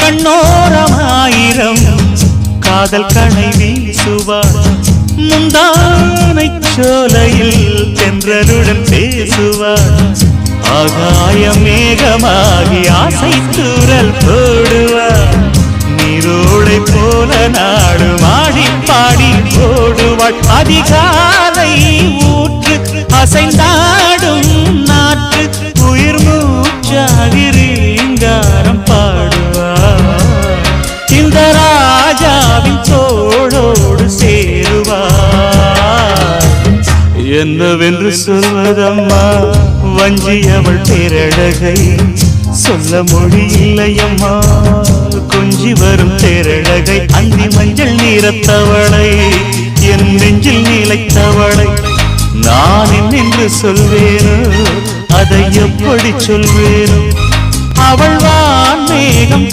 கண்ணோரமாயிரம் காதல் கணை வீசுவாள் முந்தானை சோலையில் தென்றலுடன் பேசுவாள் ஆகாய மேகமாகி ஆசை தூரல் போடுவாள் நீரோடை போல நாடு மாடி பாடி ஓடுவாள் அதிகாலை ஊற்று அசைந்தாடும் நாற்று உயிர் மூச்சாகிறீங்காரம் பாடுவாள் இந்த ராஜாவின் தோளோடு சேருவாள் என்னவென்று சொல்வதம்மா வஞ்சி அவள் பேரழகை சொல்ல மொழியில்லையம்மா கொஞ்சி வரும் தேரழகை அந்தி மஞ்சள் நீரத்தவளை என் நெஞ்சில் நிலைத்தவளை நான் என்னென்று சொல்வேனோ அதை எப்படி சொல்வேனோ அவள் வான் மேகம்